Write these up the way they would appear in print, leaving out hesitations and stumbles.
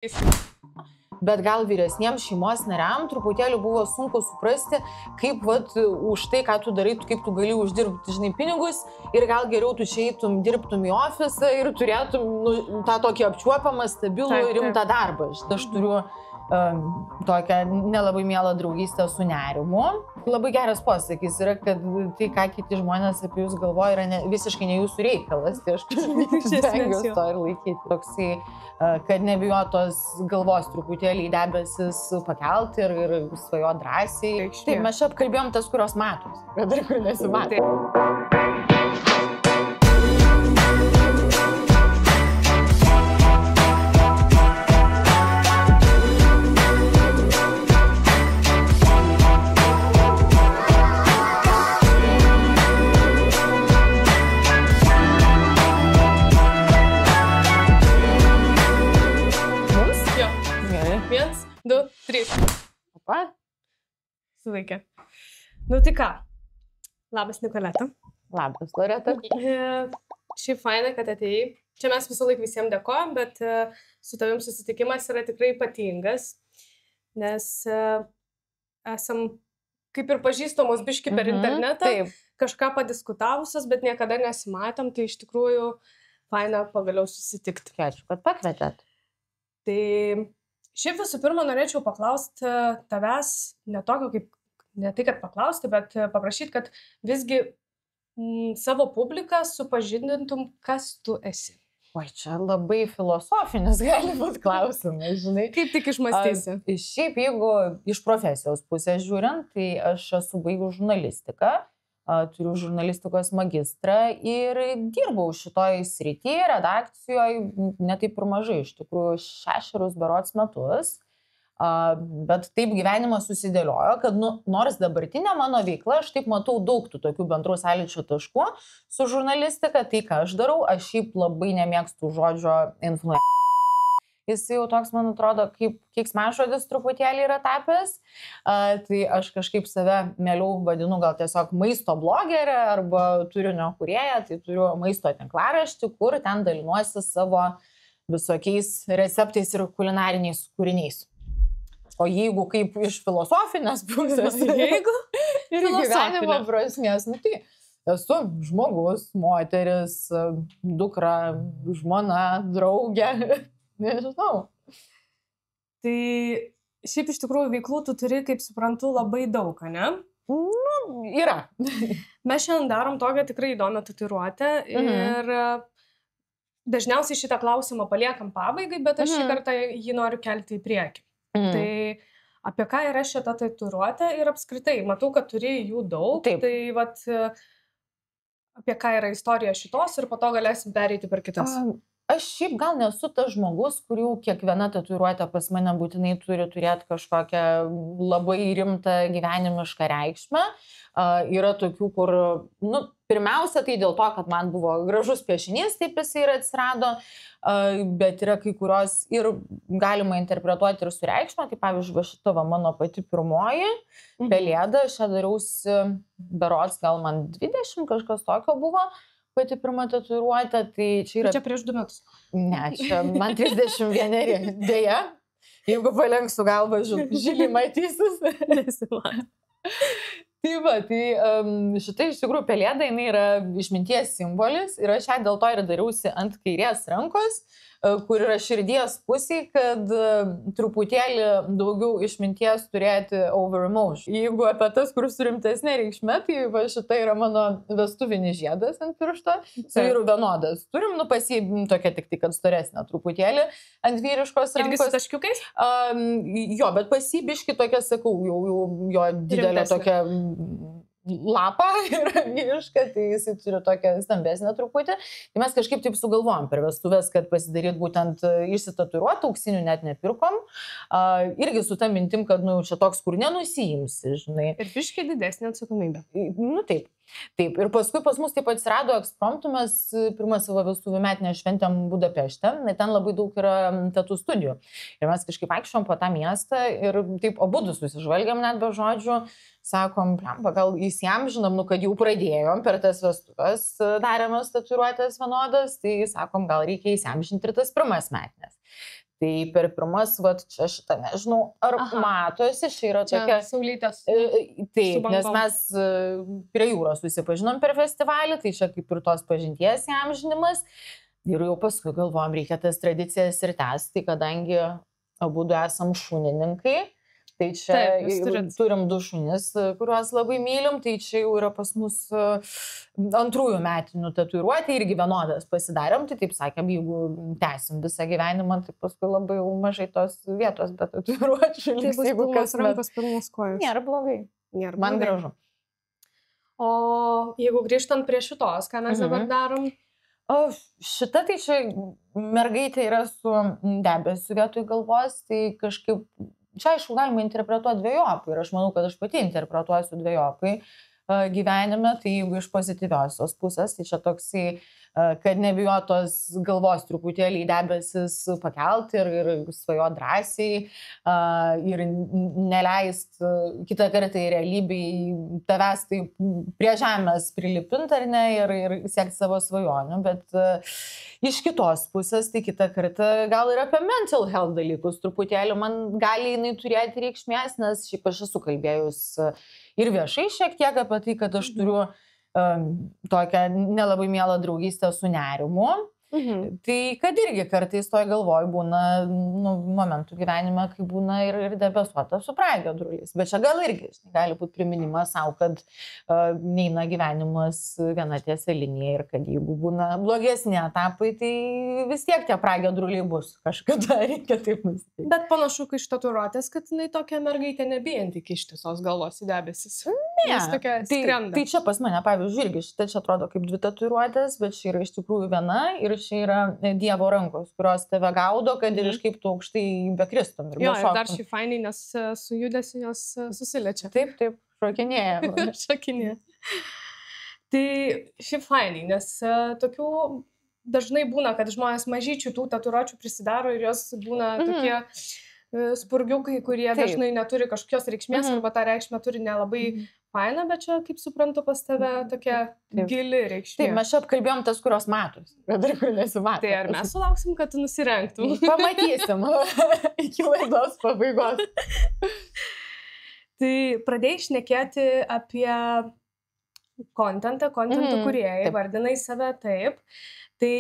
Bet gal vyresniems šeimos nariam truputėlį buvo sunku suprasti, kaip už tai, ką tu darai, kaip tu gali uždirbti, žinai, pinigus ir gal geriau tu čia eitum, dirbtum į ofisą ir turėtum tą tokį apčiuopamą, stabilų ir rimtą darbą. Aš turiu tokią nelabai mielą draugystę su nerimu. Labai geras posakis yra, kad tai, ką kiti žmonės apie jūs galvoja, yra visiškai ne jūsų reikalas. Tai aš stengiuosi to ir laikyti. Toksai, kad nebijotos galvos truputėlį į debesis pakelti ir svajo drąsiai. Taip, mes čia apkalbėjom tas, kurios matos, kad ir kur nesimatai. Opa. Sulaikė. Nu tai ką? Labas, Nikoleta. Labas, Loreta. Šiaip fainai, kad atėjai. Čia mes visą laiką visiems dėkojam, bet su tavim susitikimas yra tikrai ypatingas, nes esam kaip ir pažįstamos biški per internetą, kažką padiskutavusios, bet niekada nesimatėm, tai iš tikrųjų faina pagaliau susitikti. Ačiū, kad pakvietėt. Tai šiaip visų pirma norėčiau paklausti tavęs, ne tai, kad paklausti, bet paprašyti, kad visgi savo publiką supažindintum, kas tu esi. Oi, čia labai filosofinis gali būti klausimas, žinai. Kaip tik išmąstysi? Šiaip, jeigu iš profesijos pusės žiūrint, tai aš esu baigus žurnalistiką, turiu žurnalistikos magistrą ir dirbau šitoj srity, redakcijoje, ne taip ir mažai, iš tikrųjų 6 berods metus, bet taip gyvenimas susidėliojo, kad nors dabartinė mano veikla, aš taip matau daug tų tokių bendrų sąlyčio taškų su žurnalistika, tai ką aš darau, aš šiaip labai nemėgstu žodžio influencer. Jis jau toks, man atrodo, kaip keiksmažodis truputėlį yra tapęs, tai aš kažkaip save mieliau vadinu gal tiesiog maisto blogerė arba turinio kūrėja, tai turiu maisto tinklaraštį, kur ten dalinuosi savo visokiais receptais ir kulinariniais kūriniais. O jeigu kaip iš filosofinės pusės, jeigu ir gyvenimo prasmės, tai esu žmogus, moteris, dukra, žmona, draugė. Nežinau. Tai šiaip iš tikrųjų veiklų tu turi, kaip suprantu, labai daug, ne? Yra. Mes šiandien darom tokią tikrai įdomią tatuiruotę ir dažniausiai šitą klausimą paliekam pabaigai, bet aš šį kartą jį noriu kelti į priekį. Tai apie ką yra šita tatuiruotė ir apskritai, matau, kad turi jų daug, tai vat apie ką yra istorija šitos ir po to galėsim pereiti per kitas. Aš šiaip gal nesu tas žmogus, kurių kiekviena tatuiruotė pas mane būtinai turi turėti kažkokią labai rimtą gyvenimišką reikšmę. Yra tokių, kur, pirmiausia, tai dėl to, kad man buvo gražus piešinys, taip jis ir atsirado, bet yra kai kurios ir galima interpretuoti ir su reikšme. Tai pavyzdžiui, šita mano pati pirmoji pelėda, aš ją dariausi berods, gal man 20 kažkas tokio buvo. Pati pirma tatuiruotė, tai čia yra... Čia prieš 2 metus. Ne, čia man 31, dėja. Jeigu palenksiu galvą, žilį matysis. Nesimato. Tai va, tai šita iš tikrųjų pelėda, jinai yra išminties simbolis ir aš ją dėl to ir dariausi ant kairės rankos, kur yra širdies pusėj, kad truputėlį daugiau išminties turėti over emotion. Jeigu apie tas, kur su rimtesnė reikšme, tai va šita yra mano vestuvinis žiedas ant piršto, su vyru vienodas. Turim, pasiimti tokia tik kad storesnė truputėlį ant vyriškos rankos. Irgi su taškiukais? Jo, bet pasibiški tokia, sakau, jau jo didelė tokia lapą yra vyriška, tai jisai turi tokią stambesnę truputį. Tai mes kažkaip taip sugalvojom per vestuvės, kad pasidaryt būtent išsitatuiruotą, auksinių net nepirkom. Irgi su ta mintim, kad čia toks, kur nenusiimsi, žinai. Ir biškiai didesnė atsakomybė. Taip. Taip, ir paskui pas mus taip atsirado ekspromtu, mes pirmą savo vestuvių metinę šventėm Budapešte, ten labai daug yra tatų studijų. Ir mes kažkaip vaikščiom po tą miestą ir taip abudu susižvalgiam net be žodžių, sakom, gal įsiamžinam, kad jau pradėjom per tas vestuvės, darėmės tatuiruotės vienodas, tai sakom, gal reikia įsiamžinti ir tas pirmas metinės. Tai per pirmas, čia šitą, nežinau, ar matosi, čia yra tokia... Saulytės. Taip, nes mes prie jūros susipažinom per festivalį, tai čia kaip ir tos pažinties įamžinimas. Ir jau paskui galvojom, reikia tas tradicijas ir tęsti, kadangi abudu esam šunininkai. Tai čia turim 2 šunis, kuriuos labai mylim, tai čia jau yra pas mus 2 metinių tatuiruotė irgi vienodas pasidarėm, tai taip sakėm, jeigu tęsim visą gyvenimą, tai paskui labai jau mažai tos vietos, bet tatuiruočių liks. Tai bus pilnos rankos, pilnos kojos. Nėra blogai. Man gražu. O jeigu grįžtant prie šitos, ką mes dabar darom? Šita tai čia mergaitė yra su debesiu vietoj galvos, tai kažkaip čia aišku galima interpretuoti dvejopai ir aš manau, kad aš pati interpretuosiu dvejopai gyvenime, tai jeigu iš pozityviosios pusės, tai čia toksai, kad nebijotos galvos truputėlį debesis pakelti ir svajot drąsiai ir neleist kitą kartą į realybėj tavęs tai prie žemės prilipint ar ne ir siekti savo svajonių, bet iš kitos pusės, tai kitą kartą gal ir apie mental health dalykus truputėlį man gali jinai turėti reikšmės, nes šiaip aš esu kalbėjus ir viešai šiek tiek apie tai, kad aš turiu tokią nelabai mielą draugystę su nerimu. Tai kad irgi kartais toj galvoj būna momentų gyvenime, kai būna ir debesuotas su pragiedruliais. Bet čia gal irgi gali būti priminimas savo, kad neina gyvenimas viena tiesia linija ir kad jeigu būna blogesni etapai, tai vis tiek tie pragiedruliai bus. Kažkada reikia taip nustatyti. Bet panašu, kai iš tatuiruotės, kad jinai tokia mergaitė nebijanti kištis tos galvos į debesis. Tai čia pas mane, pavyzdžiui, irgi šitą čia atrodo kaip 2 tatuiruotės, bet čia yra iš tikrųjų viena ir čia yra Dievo rankos, kurios tave gaudo, kad ir iš kaip tu aukštai bekristum. Jo, ir dar šį fainai, nes su judesiu jos susiliečia. Taip, šokinėja. Šokinėja. Tai šį fainai, nes tokių dažnai būna, kad žmonės mažyčių tų tatuiruočių prisidaro ir jos būna tokie spurgiukai, kurie dažnai neturi kažkokios reikšmės arba tą reikšmę turi nelabai faina, bet čia, kaip suprantu, pas tave tokia gili reikšmė. Taip, mes čia apkalbėjom tas, kurios matos, bet dar kur nesimato. Tai ar mes sulauksim, kad tu nusirengtum? Pamatysim iki laidos pabaigos. Tai pradėjai šnekėti apie kontentų kūrėjai, vardinai save taip. Tai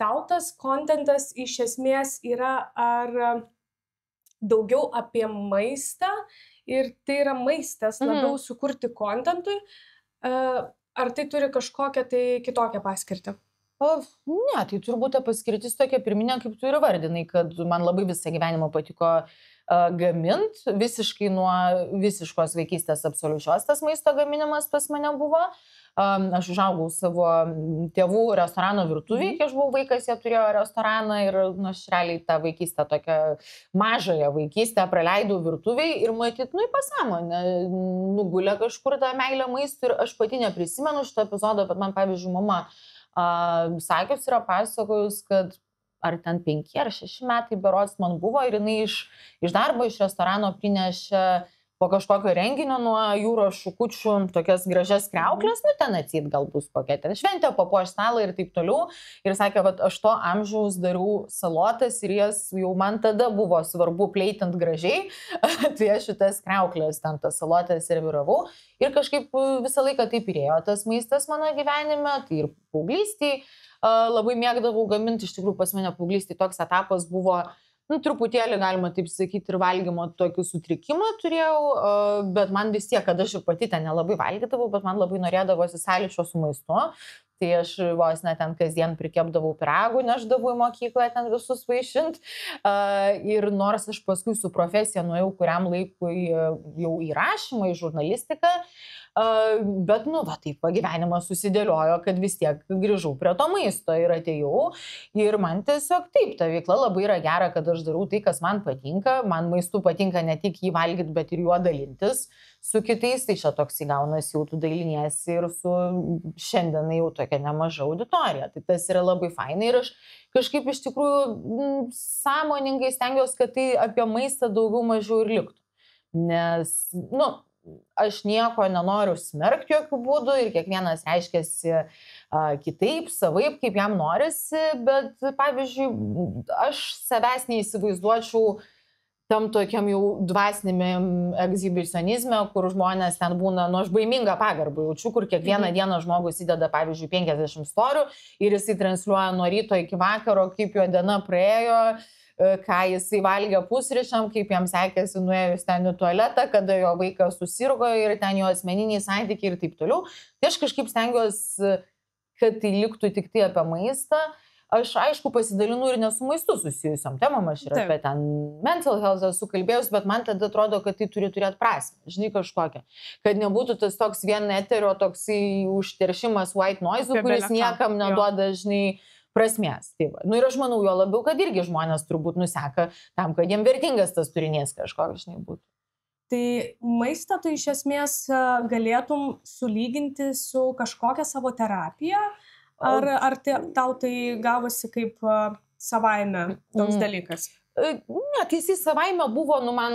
tau tas kontentas iš esmės yra ar daugiau apie maistą ir tai yra maistas labiau sukurti kontentui, ar tai turi kažkokią tai kitokią paskirtį? Ne, tai turbūt ta paskirtis tokia pirminė, kaip tu ir vardinai, kad man labai visą gyvenimą patiko gamint, visiškai nuo visiškos vaikystės absoliučios tas maisto gaminimas pas mane buvo. Aš užaugau savo tėvų restorano virtuvėje, kai aš buvau vaikas, jie turėjo restoraną ir aš realiai tą vaikystę, tokią mažąją vaikystę praleidau virtuvėje ir matyt, į pasąmonę nugulė kažkur tą meilę maistui ir aš pati neprisimenu šito epizodo, bet man, pavyzdžiui, mama sakius yra pasakojus, kad ar ten 5 ar 6 metai berods man buvo ir jinai iš darbo, iš restorano prinešė po kažkokio renginio nuo jūros šukučių tokias gražias kriauklės, ten atseit gal bus kokia ten šventė, papuoš stalą ir taip toliau. Ir sakė, kad aš to amžiaus dariau salotas ir jas jau man tada buvo svarbu pleitint gražiai, tai aš šitas kriauklės ten tas salotas serviravau. Ir kažkaip visą laiką taip įrėjo tas maistas mano gyvenime, tai ir paauglystėj labai mėgdavau gaminti, iš tikrųjų pas mane paauglystėj toks etapas buvo, truputėlį galima taip sakyti ir valgymo tokių sutrikimą turėjau, bet man vis tiek, kad aš ir pati ten nelabai valgydavau, bet man labai norėdavosi sąlyčio su maistu, tai aš vos net ten kasdien prikepdavau pyragų, neždavau į mokyklą ten visus vaišint ir nors aš paskui su profesija nuėjau kuriam laikui jau į rašymą, į žurnalistiką, bet, taip gyvenimas susidėliojo, kad vis tiek grįžau prie to maisto ir atėjau ir man tiesiog taip, ta veikla labai yra gera, kad aš darau tai, kas man patinka, man maistu patinka ne tik jį valgyti, bet ir juo dalintis su kitais, tai čia toks įgaunas jau tu daliniesi ir su šiandien jau tokia nemaža auditorija, tai tas yra labai fainai ir aš kažkaip iš tikrųjų sąmoningai stengiuosi, kad tai apie maistą daugiau mažiau ir liktų, nes, aš nieko nenoriu smerkti jokių būdų ir kiekvienas reiškiasi kitaip, savaip, kaip jam norisi, bet, pavyzdžiui, aš savęs neįsivaizduočiau tam tokiam jau dvasinėme egzibicionizme, kur žmonės ten būna, aš baimingą pagarbą jaučiu, kur kiekvieną dieną žmogus įdeda, pavyzdžiui, 50 storių ir jisai transliuoja nuo ryto iki vakaro, kaip jo diena praėjo, ką jisai valgė pusryčiam, kaip jam sekėsi nuėjus ten į tualetą, kada jo vaikas susirgo ir ten jo asmeniniai santykiai ir taip toliau. Tai aš kažkaip stengiuosi, kad tai liktų tik tai apie maistą. Aš, aišku, pasidalinu ir nesu maistu susijusiom temam, aš ir apie ten mental health esu kalbėjus, bet man tada atrodo, kad tai turi turėti prasmę, žinai, kažkokią. Kad nebūtų tas toks vien eterio, toksai užteršimas white noise, kuris niekam neduoda, žinai, prasmės. Taip. Ir aš manau, jo labiau, kad irgi žmonės turbūt nuseka tam, kad jiem vertingas tas turinys kažkoks, žinai, būtų. Tai maistą tu iš esmės galėtum sulyginti su kažkokia savo terapija? Ar tau tai gavosi kaip savaime toks dalykas? Ne, tai jisai savaime buvo, man,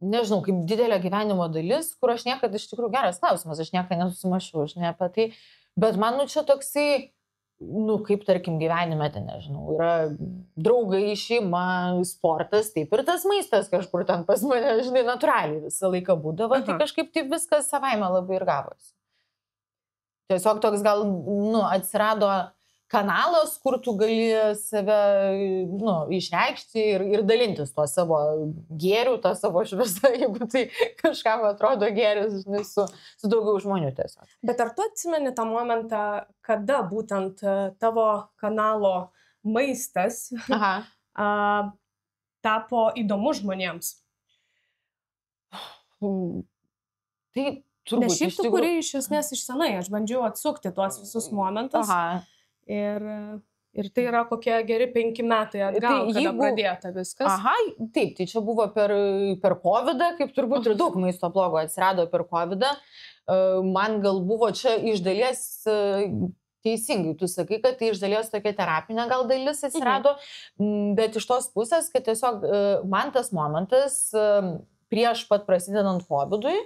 nežinau, kaip didelė gyvenimo dalis, kur aš niekada, iš tikrųjų, geras klausimas, aš niekada nesusimašiau, žinai, apie tai, bet man, čia toksai, kaip, tarkim, gyvenime, ten, nežinau, yra draugai, šeima, sportas, taip ir tas maistas kažkur ten pas mane, žinai, natūraliai visą laiką būdavo, tai kažkaip taip viskas savaime labai ir gavosi. Tiesiog toks gal, atsirado kanalas, kur tu gali save, išreikšti ir dalintis tuo savo gėriu, tuo savo šviesą, jeigu tai kažkam atrodo gėris, žinai, su daugiau žmonių tiesiog. Bet ar tu atsimeni tą momentą, kada būtent tavo kanalo maistas tapo įdomu žmonėms? Taip. Nes šiaip tu kuri iš esmės iš senai, aš bandžiau atsukti tuos visus momentus ir tai yra kokie geri 5 metai atgal, kada pradėta viskas. Taip, tai čia buvo per COVID-ą, kaip turbūt ir daug maisto blogų atsirado per COVID-ą. Man gal buvo čia iš dalies teisingai, tu sakai, kad tai iš dalies tokia terapinė gal dalis atsirado, bet iš tos pusės, kad tiesiog man tas momentas prieš pat prasidedant COVID-ui,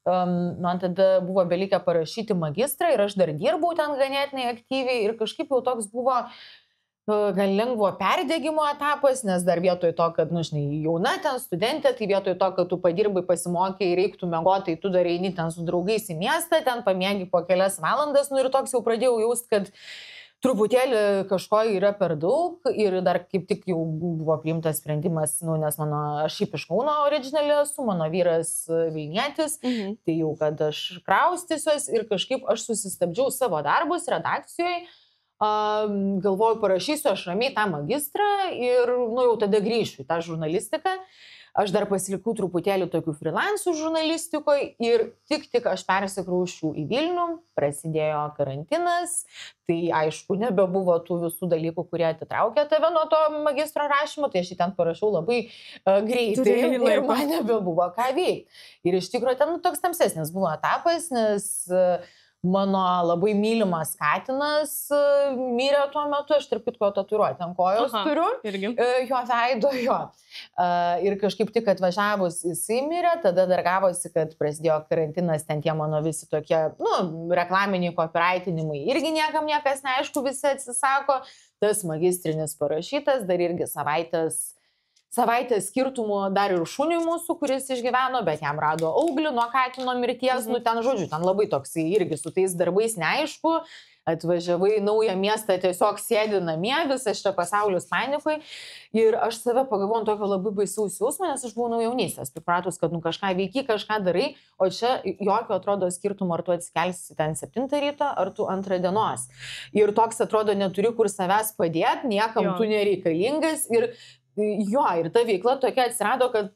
man tada buvo belikę parašyti magistrą ir aš dar dirbau ten ganėtinai aktyviai ir kažkaip jau toks buvo gal lengvo perdegimo etapas, nes dar vietoj to, kad, žinai, jauna ten studentė, tai vietoj to, kad tu padirbai, pasimokai, reiktų miegoti, tai tu dar eini ten su draugais į miestą, ten pamiegi po kelias valandas, ir toks jau pradėjau jaust, kad truputėlį kažko yra per daug ir dar kaip tik jau buvo priimtas sprendimas, nes aš šiaip iš Kauno originaliai esu, mano vyras Vilnietis, tai jau kad aš kraustysiuos ir kažkaip aš susistabdžiau savo darbus redakcijoje, galvoju parašysiu aš ramiai tą magistrą ir jau tada grįšiu į tą žurnalistiką. Aš dar pasilikau truputėlį tokių freelansų žurnalistikoje ir tik aš persikraušiau į Vilnių, prasidėjo karantinas, tai aišku, nebebuvo tų visų dalykų, kurie atitraukė tave nuo to magistro rašymo, tai aš jį ten parašiau labai greitai ir man nebebuvo ką veikti. Ir iš tikrųjų ten toks tamsesnis buvo etapas, nes mano labai mylimas katinas mirė tuo metu, aš tarp kitko tatuiruotę ant kojos turiu, jo veido, jo. Ir kažkaip tik atvažiavus jisai mirė, tada dar gavosi, kad prasidėjo karantinas, ten tie mano visi tokie, reklaminiai copywritinimai, irgi niekam niekas neaišku, visi atsisako, tas magistrinis parašytas, dar irgi savaitės skirtumų dar ir šuniui mūsų, kuris išgyveno, bet jam rado auglį nuo katino mirties, ten žodžiu, ten labai toksai irgi su tais darbais neaišku, atvažiavai į naują miestą, tiesiog sėdi namie, visas čia pasaulis panikoj ir aš save pagavau ant tokio labai baisaus jausmo, nes aš buvau nuo jaunystės, pripratus, kad kažką veiki, kažką darai, o čia jokio atrodo skirtumo, ar tu atsikelsi ten 7 ryto, ar tu 2 dienos. Ir toks atrodo neturi kur savęs padėti, niekam tu nereikalingas ir ir ta veikla tokia atsirado, kad,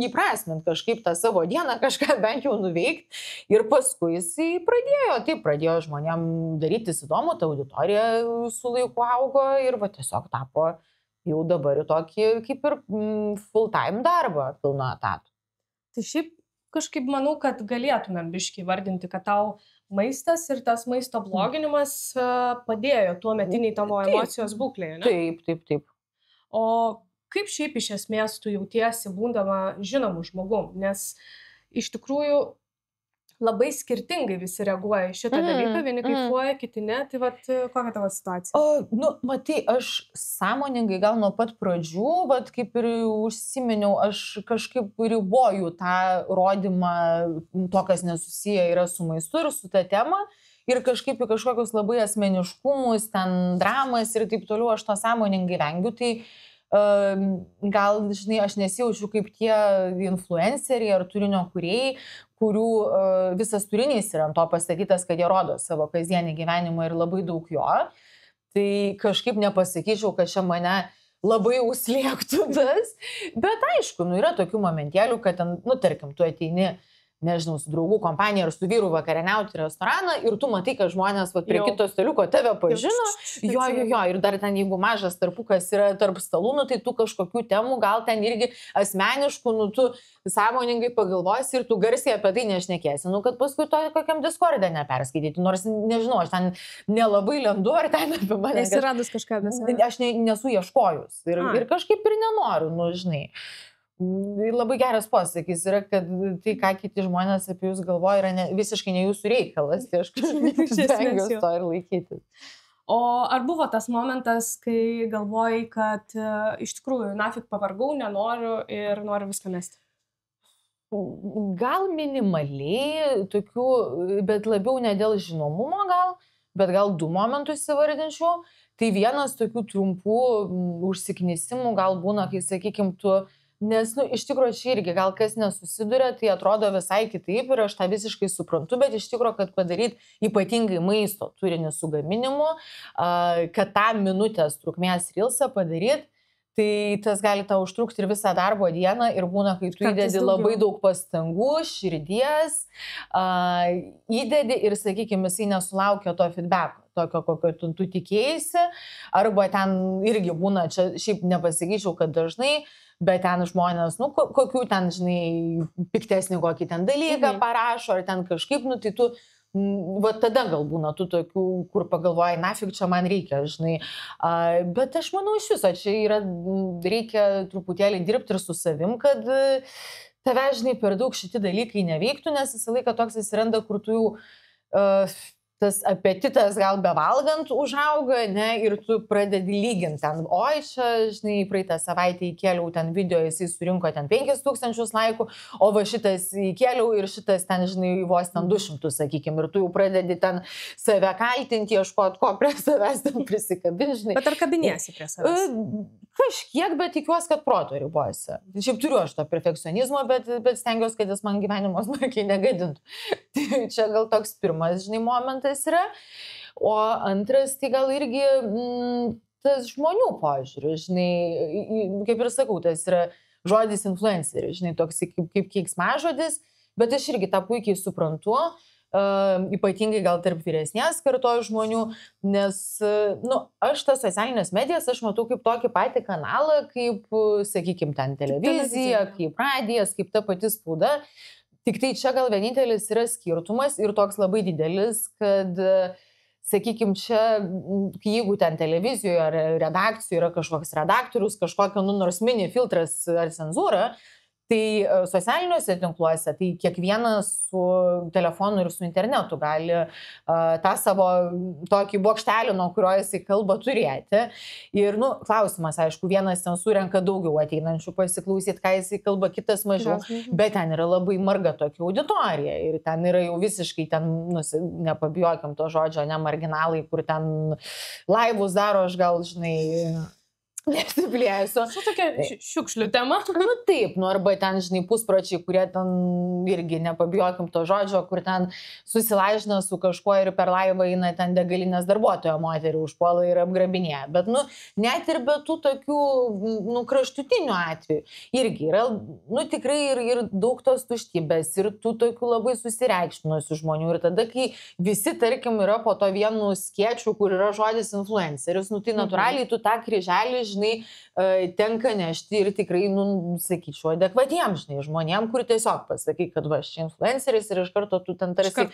įprasmint kažkaip tą savo dieną, kažką bent jau nuveikti. Ir paskui jisai pradėjo žmonėm darytis įdomu, ta auditorija su laiku augo ir tiesiog tapo jau dabar tokį kaip ir full-time darbą, pilno etatų. Tai šiaip kažkaip manau, kad galėtumėm biškį vardinti, kad tau maistas ir tas maisto bloginimas padėjo tuo metiniai tavo emocijos būklėje, ne? Taip. O kaip šiaip iš esmės tu jautiesi būdama žinomu žmogum, nes iš tikrųjų labai skirtingai visi reaguoja į šitą dalyką, vieni kaifuoja, kiti ne, tai vat, kokia tavo situacija? Matai, aš sąmoningai gal nuo pat pradžių, vat kaip ir užsiminiau, aš kažkaip riboju tą rodymą, to, kas nesusiję yra su maistu ir su ta tema, ir kažkaip į kažkokius labai asmeniškumus, ten dramas ir taip toliau, aš to sąmoningai vengiu, tai gal, žinai, aš nesijaučiu kaip tie influenceriai ar turinio kūrėjai, kurių visas turinys yra ant to pasakytas, kad jie rodo savo kasdienį gyvenimą ir labai daug jo. Tai kažkaip nepasakyčiau, kad čia mane labai užslėgtų tas. Bet aišku, yra tokių momentėlių, kad ten, tarkim, tu ateini, nežinau, su draugų kompanija ar su vyru vakarieniauti į restoraną ir tu matai, kad žmonės prie kito staliuko tave pažino. Jo, ir dar ten, jeigu mažas tarpukas yra tarp stalų, tai tu kažkokių temų, gal ten irgi asmeniškų, tu sąmoningai pagalvosi ir tu garsiai apie tai nešnekėsi. Kad paskui to kokiam Discord'e neperskaityti, nors nežinau, aš ten nelabai lendu, ar ten apie mane. Nesiradus kažką visą. Aš nesu ieškojus ir kažkaip ir nenoriu, žinai. Labai geras posakis yra, kad tai, ką kiti žmonės apie jūs galvoja, yra visiškai ne jūsų reikalas, tai aš stengiuosi to ir laikytis. O ar buvo tas momentas, kai galvojai, kad iš tikrųjų, nafik pavargau, nenoriu ir noriu viską mesti? Gal minimaliai, tokių, bet labiau ne dėl žinomumo bet gal 2 momentus įvardinčiau. Tai vienas tokių trumpų užsiknisimų gal būna, kai, sakykim, nes, iš tikrųjų, čia irgi gal kas nesusiduria, tai atrodo visai kitaip ir aš tą visiškai suprantu, bet iš tikrųjų, kad padaryti ypatingai maisto turinį su gaminimu, kad tą minutės trukmės rilsą padaryti, tai tas gali tau užtrukti ir visą darbo dieną ir būna, kai tu įdedi labai daug pastangų, širdies, įdedi ir, sakykime, jisai nesulaukia to feedbacko, tokio, kokio tu tikėjasi, arba ten irgi būna, čia šiaip nepasakyčiau, kad dažnai, bet ten žmonės, kokių ten, žinai, piktesnį kokį ten dalyką parašo, ar ten kažkaip, tai tu, va tada gal būna tų tokių, kur pagalvoji, nafik čia man reikia, žinai. Bet aš manau iš viso, čia reikia truputėlį dirbti ir su savim, kad tave, žinai, per daug šitie dalykai neveiktų, nes visą laiką toks atsiranda, kur tu jau tas apetitas gal bevalgant užauga, ne, ir tu pradedi lyginti ten, oi, čia, žinai, praeitą savaitę įkėliau ten video, jisai surinko ten 5000 laikų, o va šitas įkėliau ir šitas ten, žinai, vos ten 200, sakykime, ir tu jau pradedi ten save kaltinti, ieškoti, ko prie savęs ten prisikabinti, žinai. Bet ar kabinėsi prie savęs? Kažkiek, bet tikiuosi, kad proto ribose. Šiaip turiu aš to perfekcionizmo, bet stengiuosi, kad jis man gyvenimo smarkiai negadintų. Tai čia gal toks pirmas, žinai, momentas yra. O antras, tai gal irgi tas žmonių požiūris, žinai, kaip ir sakau, tas yra žodis influenceris, žinai, toks kaip keiksmažodis, bet aš irgi tą puikiai suprantu. Ypatingai gal tarp vyresnės kartos žmonių, nes, aš tas socialinės medijas, aš matau kaip tokį patį kanalą, kaip, sakykime, ten televizija, kaip radijas, kaip ta pati spauda. Tik tai čia gal vienintelis yra skirtumas ir toks labai didelis, kad, sakykime, čia, jeigu ten televizijoje ar redakcijoje yra kažkoks redaktorius, kažkokia, nors mini filtras ar cenzūra, tai socialiniuose tinkluose, tai kiekvienas su telefonu ir su internetu gali tą savo tokį bokštelį, nuo kurio jisai kalba, turėti. Ir, klausimas, aišku, vienas ten surenka daugiau ateinančių pasiklausyti, ką jisai kalba, kitas mažiau, bet ten yra labai marga tokia auditorija ir ten yra jau visiškai ten, nepabijokim to žodžio, ne marginalai, kur ten laivus daro, aš gal, žinai, nesiplėsiu. Su tokia šiukšlių tema. Taip, arba ten, žinai, puspročiai, kurie ten irgi, nepabijokim to žodžio, kur ten susilaižina su kažkuo ir per laivą eina ten degalinės darbuotojo moterį užpuola ir apgrabinėja. Bet, net ir be tų tokių, kraštutinių atvejų, irgi yra, tikrai ir daug tos tuštybės, ir tų tokių labai susireikšminusių žmonių. Ir tada, kai visi, tarkim, yra po to vienu skėčiu, kur yra žodis influenceris, tai natūraliai tu tą kryželį, žinai, tenka nešti ir tikrai, sakyčiau, adekvatiems, žinai, žmonėm, kur tiesiog pasakai, kad va, čia influenceris ir iš karto tu ten tarsi kai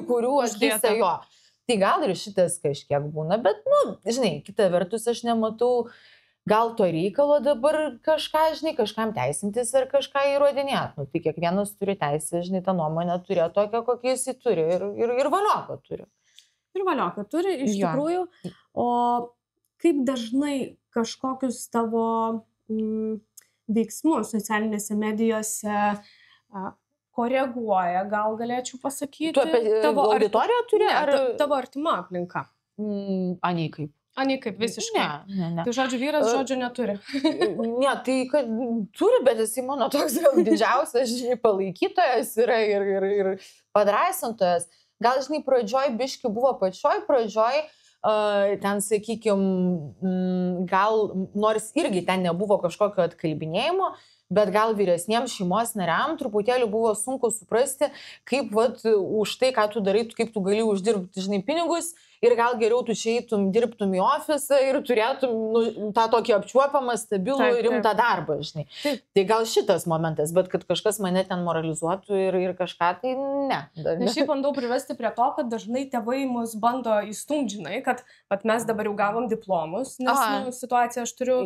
kurių akise jo. Tai gal ir šitas kažkiek būna, bet, žinai, kita vertus aš nematau gal to reikalo dabar kažką, žinai, kažkam teisintis ar kažką įrodinėt. Nu, tai kiekvienas turi teisę, žinai, tą nuomonę turėjo tokią, kokią jis turi ir valioko turi. Ir valioko turi, iš tikrųjų. O kaip dažnai kažkokius tavo veiksmus socialinėse medijose koreguoja, gal galėčiau pasakyti. Tu apie tavo auditoriją turi? Ne, ar tavo artima aplinka? Anei kaip. Anei kaip, visiškai. Ne. Tai žodžiu, vyras žodžio neturi. Ne, tai kad turi, bet jisai mano toks gal didžiausias, žinai, palaikytojas yra ir padrasintojas. Gal, žinai, pradžioj biški buvo pačioj pradžioj, ten, sakykime, gal, nors irgi ten nebuvo kažkokio atkalbinėjimo, bet gal vyresniems šeimos nariam truputėlį buvo sunku suprasti, kaip vat, už tai, ką tu darai, kaip tu gali uždirbti, žinai, pinigus ir gal geriau tu čia eitum, dirbtum į ofisą ir turėtum tą tokį apčiuopamą, stabilų ir rimtą darbą, žinai. Taip. Tai gal šitas momentas, bet kad kažkas mane ten moralizuotų ir kažką, tai ne. Nes šiaip bandau privesti prie to, kad dažnai tėvai mus bando įstumti, žinai, kad mes dabar jau gavom diplomus, nes situaciją aš turiu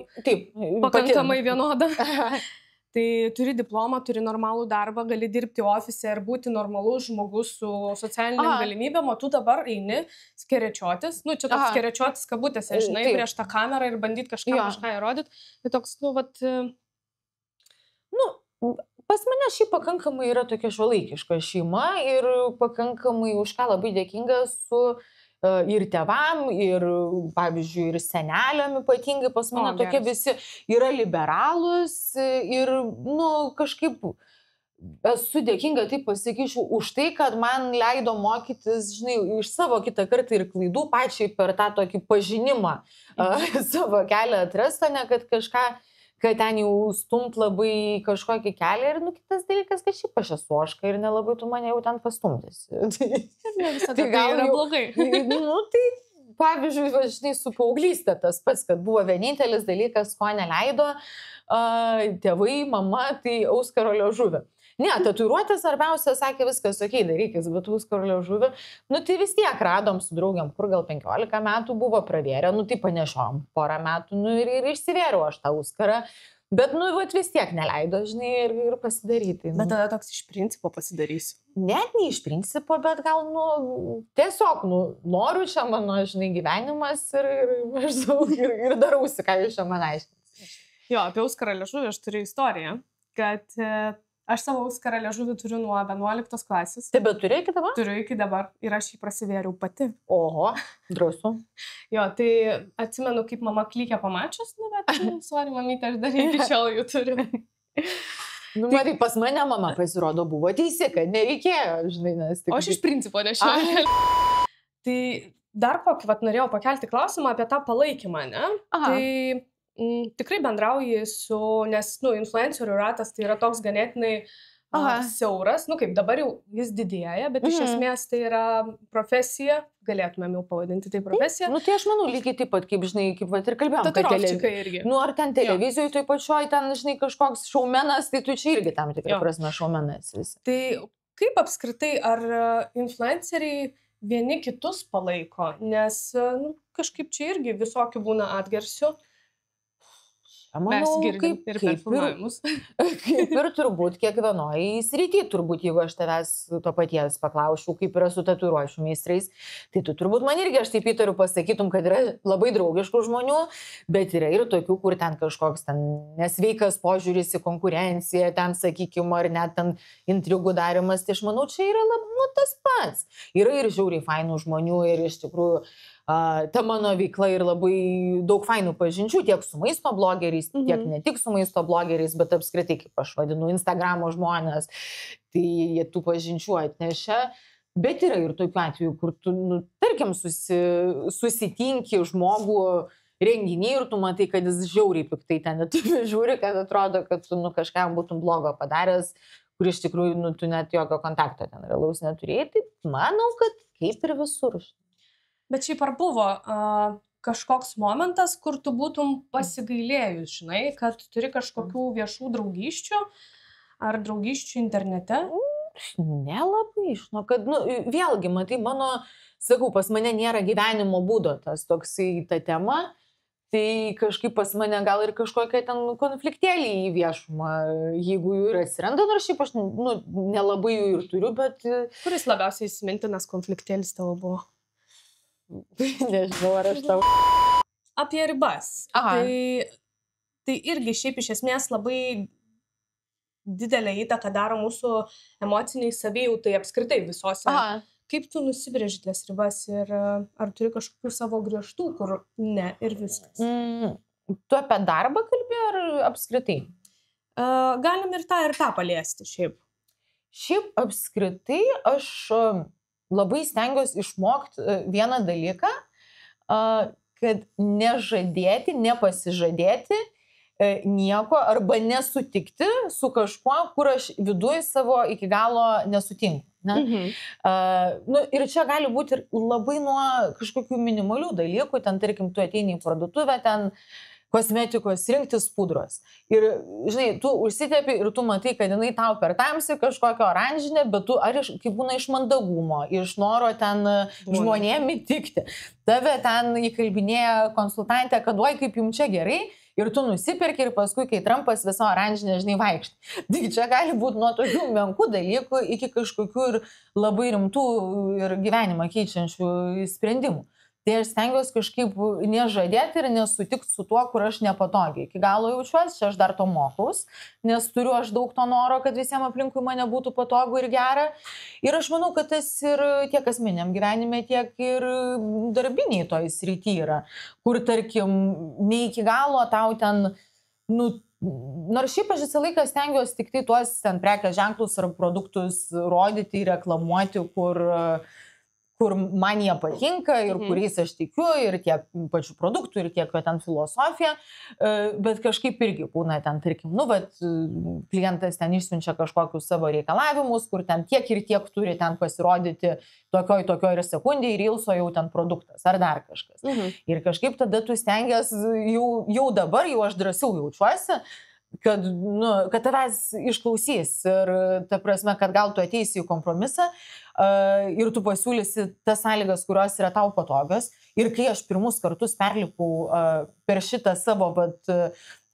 pakankamai vienodą. Tai turi diplomą, turi normalų darbą, gali dirbti ofise ir būti normalus žmogus su socialiniam galimybėm, o tu dabar eini skerečiotis, nu čia toks skerečiotis kabutėse, žinai, prieš tą kamerą ir bandyti kažką įrodyti. Tai toks, nu, vat... Nu, pas mane šiaip pakankamai yra tokia šiuolaikiška šeima ir pakankamai už ką labai dėkinga su... ir tėvam, ir, pavyzdžiui, ir seneliam ypatingai pas mane tokie visi yra liberalūs ir, nu, kažkaip esu dėkinga, taip pasakyčiau, už tai, kad man leido mokytis, žinai, iš savo kitą kartą ir klaidų pačiai per tą tokį pažinimą savo kelią atrastą, ne kad kažką, kad ten jau stumt labai kažkokį kelią ir, nu, kitas dalykas, kad šiaip aš esu ožka ir nelabai tu mane jau ten pastumdysi. Ne visada tai gal yra blogai. Nu, tai, pavyzdžiui, žinai, su paauglystė tas pats, kad buvo vienintelis dalykas, ko neleido tėvai, mama, tai Auskaro liežuvį. Ne, tatuiruotė svarbiausia, sakė, viskas, okei, darykis, bet Auskaro liežuvį, nu, tai vis tiek radom su draugiam, kur gal 15 metų buvo pravėrę, nu, tai panešiom porą metų, nu, ir išsivėriau aš tą Auskarą, bet, nu, vis tiek neleido, žinai, ir pasidaryti. Bet tada toks iš principo pasidarysiu. Net ne iš principo, bet gal, nu, tiesiog, nu, noriu čia mano, žinai, gyvenimas ir darausi, ką jūs čia man aiškinate. Jo, apie Auskarą liežuvį aš turiu istoriją, kad aš savo Auskarą liežuvį turiu nuo 11 klasės. Taip, bet turi iki dabar? Turiu iki dabar ir aš jį prasivėriau pati. Oho, drąsu. Jo, tai atsimenu, kaip mama klykia pamačius, nu, bet, sorry, mamytė, aš dar iki šiol jų turiu. Nu, matai, pas mane mama pasirodo buvo teisi, kad nereikėjo, žinai, nes tik... O aš iš principo nešiau. Tai dar kokį, vat, norėjau pakelti klausimą apie tą palaikymą, ne? Aha. Tai... tikrai bendrauji su, nes, nu, influencerių ratas tai yra toks ganėtinai siauras, nu, kaip dabar jau jis didėja, bet iš esmės tai yra profesija, galėtumėm jau pavadinti tai profesija. Nu, tai aš manau, lygiai taip pat, kaip, žinai, kaip vat ir kalbėjom, tatuirovčikai irgi. Nu, ar ten televizijoje toj pačioj, ten, žinai, kažkoks šaumenas, tai tu čia irgi tam tikrą prasme šaumenas visi. Tai kaip apskritai, ar influenceriai vieni kitus palaiko, nes, nu, kažkaip čia irgi visokių būna atgarsių. Manau, mes girdim ir per filmavimus. Kaip ir turbūt kiekvienoje srityje, turbūt jeigu aš tavęs to paties paklausčiau, kaip yra su tatuiruočių meistrais, tai tu turbūt man irgi, aš taip įtariu, pasakytum, kad yra labai draugiškų žmonių, bet yra ir tokių, kur ten kažkoks ten nesveikas požiūris į konkurenciją, ten, sakykime, ar net ten intrigų darimas, tai aš manau, čia yra nu, tas pats. Yra ir žiauriai fainų žmonių ir iš tikrųjų ta mano veikla ir labai daug fainų pažinčių, tiek su maisto blogeriais, tiek ne tik su maisto blogeriais, bet apskritai, kaip aš vadinu, Instagramo žmonės, tai jie tų pažinčių atnešia. Bet yra ir tokių atvejų, kur tu, nu, tarkim, susitinki žmogų renginį ir tu matai, kad jis žiauriai piktai ten žiūri, kad atrodo, kad tu kažkam būtum blogo padaręs, kur iš tikrųjų, nu, tu net jokio kontakto ten realaus neturėjai. Tai manau, kad kaip ir visur. Bet šiaip ar buvo kažkoks momentas, kur tu būtum pasigailėjus, žinai, kad turi kažkokių viešų draugysčių ar draugysčių internete? Nelabai, žinau, kad, nu, vėlgi, matai, mano, sakau, pas mane nėra gyvenimo būdo tas toksai ta tema, Tai kažkaip pas mane gal ir kažkokia ten konfliktėlį į viešumą, jeigu jų ir atsiranda, nors šiaip aš nelabai jų ir turiu, bet... Kuris labiausiai įsimintinas konfliktėlis tavo buvo? Nežinau, ar aš tau... Apie ribas. Tai irgi šiaip iš esmės labai didelę įtaką daro mūsų emociniai savijautai apskritai visose. Kaip tu nusibrėži tas ribas ir ar turi kažkokių savo griežtų, kur ne ir viskas? Tu apie darbą kalbė ar apskritai? Galim ir tą paliesti šiaip. Šiaip apskritai aš labai stengiuosi išmokti vieną dalyką, kad nežadėti, nepasižadėti nieko arba nesutikti su kažkuo, kur aš viduj savo iki galo nesutinku. Ir čia gali būti ir labai nuo kažkokių minimalių dalykų, ten tarkim, tu ateini į parduotuvę, ten kosmetikos rinktis pudros. Ir, žinai, tu užsitepi ir tu matai, kad jinai tau per tamsi kažkokią oranžinę, bet tu, kaip būna iš mandagumo, iš noro ten žmonėm įtikti. Tave ten įkalbinėja konsultantė, kad oi, kaip jums čia gerai. Ir tu nusipirki ir paskui, kai Trumpas visą oranžinę, žinai, vaikštai. Taigi čia gali būti nuo tokių menkų dalykų iki kažkokių ir labai rimtų ir gyvenimą keičiančių sprendimų. Tai aš stengiuosi kažkaip nežadėti ir nesutikti su tuo, kur aš nepatogiai. Iki galo jaučiuosi, čia aš dar to mokaus, nes turiu aš daug to noro, kad visiems aplinkui mane būtų patogu ir gera. Ir aš manau, kad tas ir tiek asmeniam gyvenime, tiek ir darbiniai toj srity yra, kur, tarkim, ne iki galo tau ten, nors šiaip aš visą laiką stengiuosi tik tai tuos ten prekės ženklus ar produktus rodyti ir reklamuoti, kur man jie patinka ir kuriais aš tikiu, ir tiek pačių produktų, ir tiek ten filosofija, bet kažkaip irgi būna ten, tarkim, klientas ten išsiunčia kažkokius savo reikalavimus, kur ten tiek ir tiek turi ten pasirodyti tokioj ir sekundėje ir ilso jau ten produktas, ar dar kažkas. Ir kažkaip tada tu stengiasi, jau dabar, jau aš drąsiau jaučiuosi, kad tavęs išklausys ir ta prasme, kad gal tu ateisi į kompromisą ir tu pasiūlysi tas sąlygas, kurios yra tau patogios. Ir kai aš pirmus kartus perlipau per šitą savo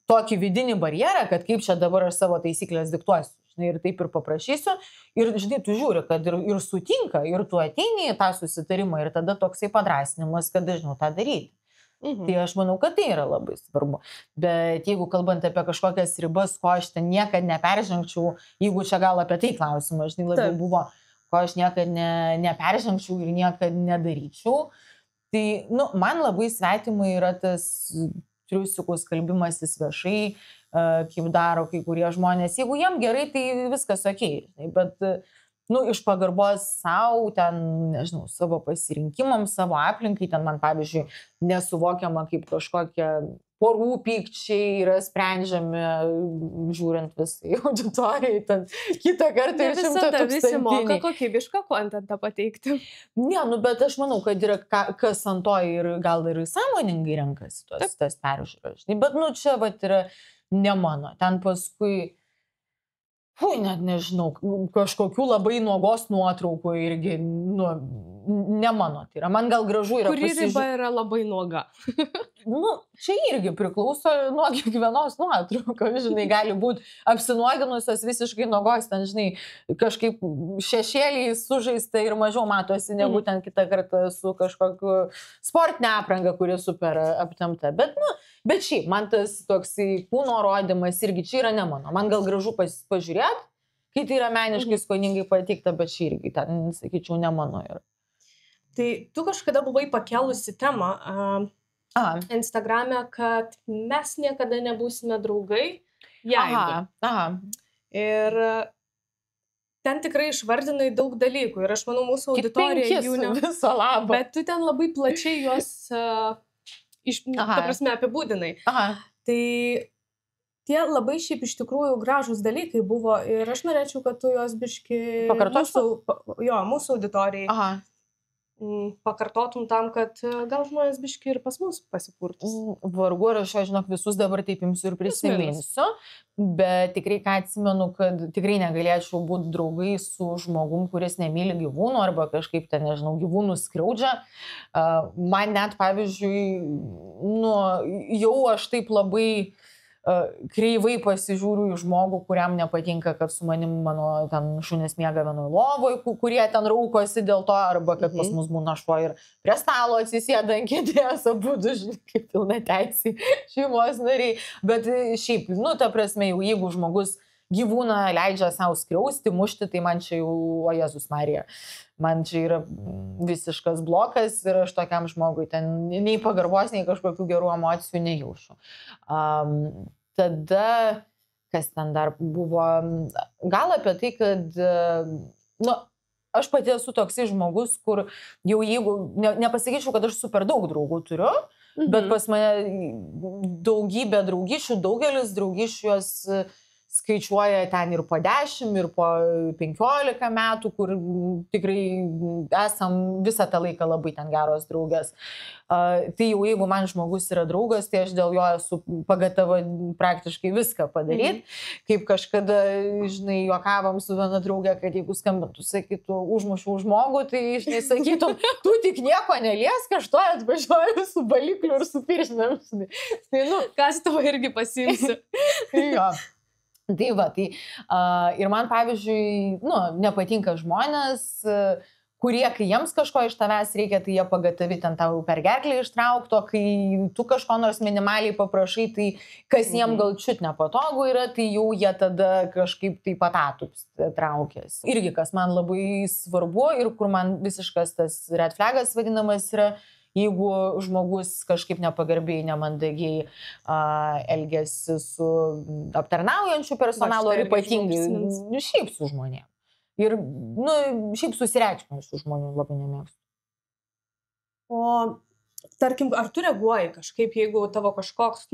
tokį vidinį barjerą, kad kaip čia dabar aš savo taisyklės diktuosiu, žinai, ir taip ir paprašysiu, ir žinai, tu žiūri, kad ir sutinka, ir tu ateini į tą susitarimą, ir tada toksai padrasinimas, kad dažniau tą daryti. Tai aš manau, kad tai yra labai svarbu. Bet jeigu kalbant apie kažkokias ribas, ko aš ten niekad neperžengčiau, jeigu čia gal apie tai klausimas, žinai, labiau buvo, ko aš niekad neperžengčiau ir niekad nedaryčiau, tai, man labai svetimai yra tas triusikų skalbimasis viešai, kaip daro kai kurie žmonės. Jeigu jiem gerai, tai viskas okei, bet iš pagarbos savo, ten, nežinau, savo pasirinkimams, savo aplinkai, ten man, pavyzdžiui, nesuvokiama kaip kažkokie porų pykčiai yra sprendžiami, žiūrint visai auditorijai, ten kitą kartą ir 100 tūkstantiniai. Visi moka kokybišką kontentą pateikti. Ne, bet aš manau, kad yra kas ant to ir gal ir sąmoningai renkasi tas peržiūras. Bet, čia yra ne mano. Ten paskui net nežinau, kažkokių labai nuogos nuotraukų irgi, ne mano. Tai yra, man gal gražu yra kuri riba yra labai nuoga? Čia irgi priklauso nuo kiekvienos nuotraukos, žinai, gali būti apsinuoginusios visiškai nuogos, ten, žinai, kažkaip šešėliai sužaista ir mažiau matosi, negu ten kitą kartą su kažkokiu sportinė apranga, kuri super aptempta. Bet šiaip, man tas toksai kūno rodymas irgi čia yra ne mano. Man gal gražu pažiūrėti, kai tai yra meniškai skoningai pateikta, bet čia irgi, ten, sakyčiau, ne mano yra. Tai tu kažkada buvai pakėlusi temą Instagrame, kad mes niekada nebūsime draugai, jeigu. Ir ten tikrai išvardinai daug dalykų ir aš manau, mūsų auditorija jų ne viso labo. Bet tu ten labai plačiai juos ta prasme apibūdinai. Tai tie labai šiaip iš tikrųjų gražūs dalykai buvo ir aš norėčiau, kad tu juos biški mūsų auditorijai pakartotum tam, kad gal žmonės biški ir pas mus pasipurtus? Vargu, ar aš, žinok, visus dabar taip imsiu ir prisiminsiu, bet tikrai, ką atsimenu, kad tikrai negalėčiau būti draugai su žmogum, kuris nemyli gyvūnų arba kažkaip ten, nežinau, gyvūnų skriaudžia. Man net, pavyzdžiui, jau aš taip labai kreivai pasižiūriu į žmogų, kuriam nepatinka, kad su manim mano ten šunis miega vienoj lovoj, kurie ten raukosi dėl to, arba kad pas mus būna šuo ir prie stalo atsisėda ant kėdės, abudu, kaip pilnateisiai šeimos nariai. Bet šiaip, ta prasme, jau jeigu žmogus gyvūną leidžia savo skriausti, mušti, tai man čia jau, o Jėzus Marija, man čia yra visiškas blokas ir aš tokiam žmogui ten nei pagarbos, nei kažkokių gerų emocijų nejaučiu. Tada, kas ten dar buvo, gal apie tai, kad, aš pati esu toksai žmogus, kur jau jeigu, nepasakyčiau, kad aš super daug draugų turiu, bet pas mane daugybė draugyšių, daugelis draugyšių jos skaičiuoja ten ir po 10, ir po 15 metų, kur tikrai esam visą tą laiką labai ten geros draugės. Tai jau jeigu man žmogus yra draugas, tai aš dėl jo esu pagatava praktiškai viską padaryti. Kaip kažkada, žinai, juokavom su viena draugė, kad jeigu skambintų, sakytų, užmušiau žmogų, tai, žinai, sakytum, tu tik nieko neliesk, aš to atvažiuoju su balikliu ir su pirštinėm. Tai, kas tavo irgi pasiimsi. Jo. Tai va, ir man, pavyzdžiui, nepatinka žmonės, kurie, kai jiems kažko iš tavęs reikia, tai jie pagatavi ten tau per gerklę ištraukto, kai tu kažko nors minimaliai paprašai, tai kas jiem gal čiut nepatogu yra, tai jau jie tada kažkaip tai patatups traukės. Irgi, kas man labai svarbu ir kur man visiškas tas red flagas vadinamas yra, jeigu žmogus kažkaip nepagarbiai, nemandagiai elgiasi su aptarnaujančiu personalu, ar ypatingai šiaip su žmonėm. Ir, šiaip susireikšminčių žmonių labai nemėgstu. O, tarkim, ar tu reaguoji kažkaip, jeigu tavo kažkoks,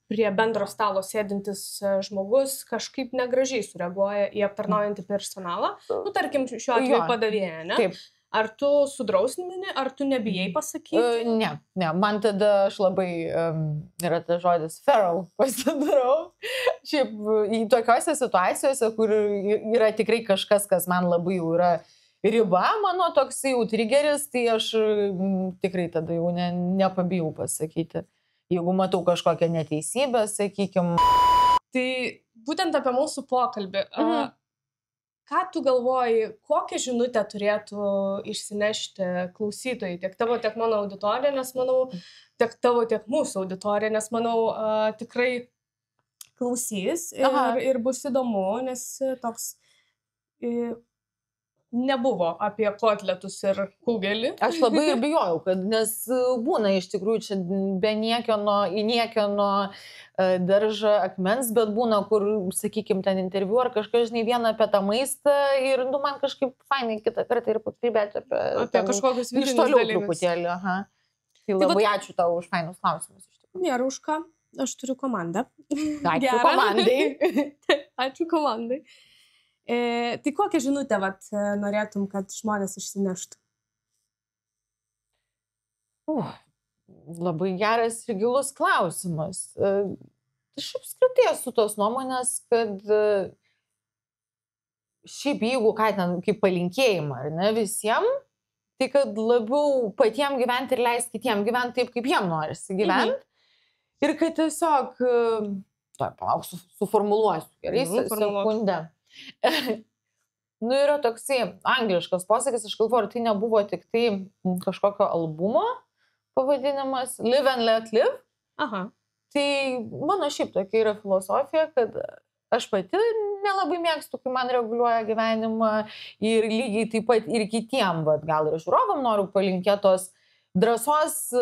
prie bendro stalo sėdintis žmogus kažkaip negražiai sureaguoja į aptarnaujantį personalą? Tarkim, šiuo atveju padavėją, ne? Taip. Ar tu sudrausmini, ar tu nebijai pasakyti? Ne, man tada aš labai, yra tas žodis, feral pasidarau. Šiaip į tokiuose situacijose, kur yra tikrai kažkas, kas man labai jau yra riba, mano toks jau trigeris, tai aš tikrai tada jau nepabijau pasakyti. Jeigu matau kažkokią neteisybę, sakykim. Tai būtent apie mūsų pokalbį. Ką tu galvoji, kokią žinutę turėtų išsinešti klausytojai, tiek tavo, tiek mano auditorija, nes manau, tiek tavo, tiek mūsų auditorija, nes manau, tikrai klausys ir bus įdomu, nes toks nebuvo apie kotletus ir kugelį. Aš labai ir bijojau, nes būna iš tikrųjų čia be niekieno, į niekieno daržą akmens, bet būna, kur, sakykime, ten interviu ar kažkas, žinai, vieną apie tą maistą ir, man kažkaip fainai kitą kartą ir pakalbėti apie kažkokius vidinius dalykus. Iš toliau truputėlį, Tai labai ačiū tau už fainus klausimus. Nėra už ką, aš turiu komandą. Ačiū komandai. Ačiū komandai. Tai kokią žinutę norėtum, kad žmonės išsineštų? Labai geras ir gilus klausimas. Aš apskritai esu tos nuomonės, kad šiaip jeigu ką ten kaip palinkėjimą, ar ne, visiems, tai kad labiau patiem gyventi ir leisti kitiem gyventi taip, kaip jiem norisi gyventi. Ir kad tiesiog, palauksiu, suformuluosiu. Gerai, sekundę. Yra toksai angliškas posakis, aš galvoju, ar tai nebuvo tik tai kažkokio albumo pavadinimas Live and Let Live. Tai mano šiaip tokia yra filosofija, kad aš pati nelabai mėgstu, kai man reguliuoja gyvenimą ir lygiai taip pat ir kitiem, gal ir žiūrovam noriu palinkėti tos drąsos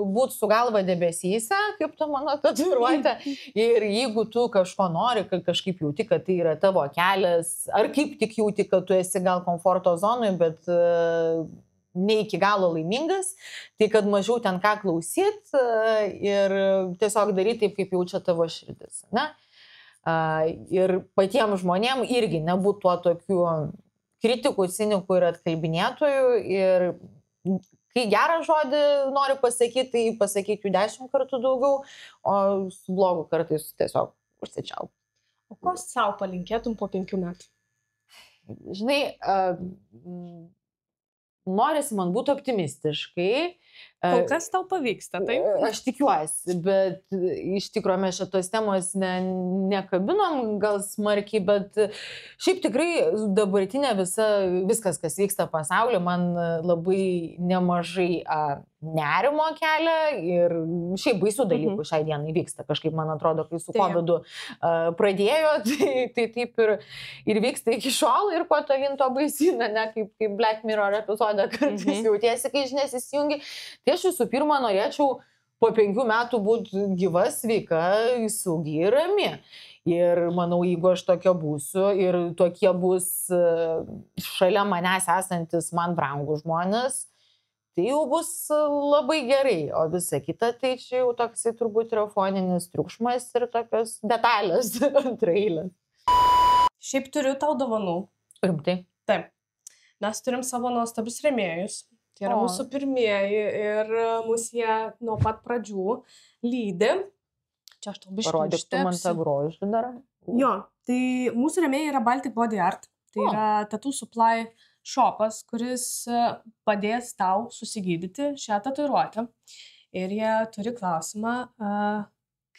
būti su galva debesyse, kaip ta mano tatuiruotė. Ir jeigu tu kažko nori, kad kažkaip jauti, kad tai yra tavo kelias, ar kaip tik jauti, kad tu esi gal komforto zonui, bet ne iki galo laimingas, tai kad mažiau ten ką klausyt ir tiesiog daryti taip, kaip jaučia tavo širdis. Ne? Ir patiems žmonėms irgi nebūtų tuo tokiu kritikų, cinikų ir atkalbinėtojų ir kai gerą žodį noriu pasakyti, tai pasakyti jų 10 kartų daugiau, o su blogu kartais tiesiog užsičiau. O ko savo palinkėtum po 5 metų? Žinai, norisi man būti optimistiškai. Kol kas tau pavyksta, taip? Aš tikiuosi, bet iš tikrųjų mes šitos temos nekabinom gal smarkiai, bet šiaip tikrai dabartinė viskas, kas vyksta pasaulyje, man labai nemažai nerimo kelia ir šiaip baisių dalykų šiai dienai vyksta. Kažkaip man atrodo, kai su COVID pradėjo, tai taip ir vyksta iki šiol ir kuo tolyn to baisina, ne kaip Black Mirror epizode, kartais jautiesi, kai žinias įsijungi. Tai aš visų pirma norėčiau po 5 metų būti gyva, sveika, saugi ir rami. Ir manau, jeigu aš tokia būsiu ir tokie bus šalia manęs esantis man brangų žmonės, tai jau bus labai gerai. O visa kita, tai čia jau toksai turbūt yra foninis triukšmas ir tokios detalės antraeilės. Šiaip turiu tau dovanų. Rimtai? Taip. Mes turim savo nuostabius rėmėjus. Tai yra mūsų pirmieji ir mūsų jie nuo pat pradžių lydi. Čia aš tau biškai Parodyk tu man tą grožį dar. Jo, tai mūsų rėmėjai yra Baltic Body Art. Tai yra tattoo supply shopas, kuris padės tau susigydyti šią tatuiruotę. Ir jie turi klausimą,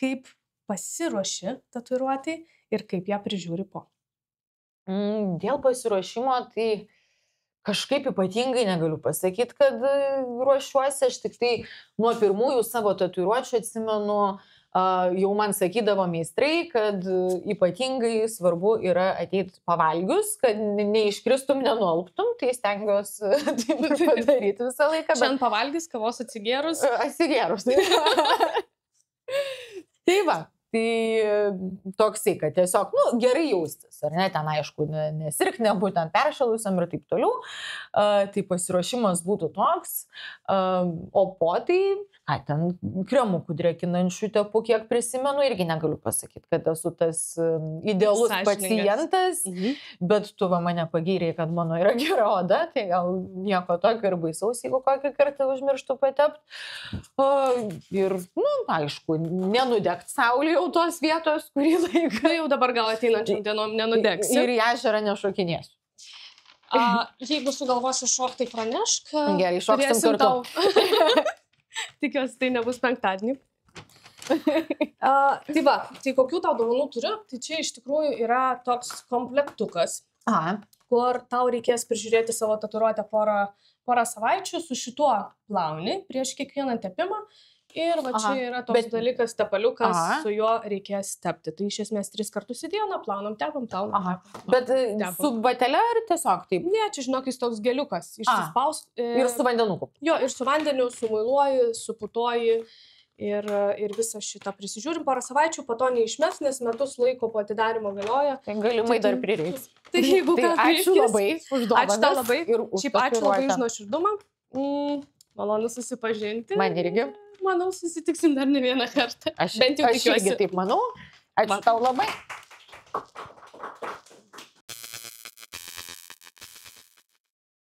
kaip pasiruoši tatuiruotį ir kaip ją prižiūri po. Dėl pasiruošimo, tai kažkaip ypatingai negaliu pasakyti, kad ruošiuosi. Aš tik tai nuo pirmųjų savo tatuiruočių atsimenu, jau man sakydavo meistrai, kad ypatingai svarbu yra ateiti pavalgius, kad neiškristum, nenualptum, tai stengiuosi taip padaryti visą laiką. Šiandien pavalgys, kavos atsigėrus? Atsigėrus. Tai va. Tai toksai, kad tiesiog, gerai jaustis, ar ne, ten aišku, nesirk, nebūti ant peršalusiam ir taip toliau, tai pasiruošimas būtų toks, o po tai, ten kremukų drėkinančių tepų, kiek prisimenu, irgi negaliu pasakyti, kad esu tas idealus pacientas, bet tu mane pagyrei, kad mano yra gera oda, tai gal nieko tokio ir baisaus, jeigu kokį kartą užmirštų patept. Ir, aišku, nenudegt saulė jau tos vietos, kurį laiką. Jau dabar gal ateinančiam dienom nenudegsi. Ir į ežerą nešokinėsiu. Jeigu sugalvosi šokti, pranešk. Gerai, šoksim kartu. Tikiuosi, tai nebus penktadienį. Tai va, tai kokių tau dovanų turiu? Tai čia iš tikrųjų yra toks komplektukas, kur tau reikės prižiūrėti savo tatuiruotę porą savaičių, su šituo plauni prieš kiekvieną tepimą. Ir va čia yra toks dalykas, tepaliukas, su juo reikės tepti. Tai iš esmės 3 kartus į dieną plaunam, tepam. Bet su batele ar tiesiog taip? Ne, čia žinok, jis toks geliukas, išsispaus. Ir su vandenuku? Jo, ir su vandeniu, sumuiluoji, suputoji ir visą šitą prisižiūrim porą savaičių, po to neišmes, nes metus laiko po atidarimo galioja. Tai galimai dar prireiks. Tai jeigu ką, ačiū labai už dovanas. Ačiū tau labai. Šiaip ačiū labai už nuoširdumą. Malonu susipažinti. Man irgi. Manau, susitiksim dar ne vieną kartą. Bent jau tikiuosi. Aš irgi taip manau. Ačiū tau labai.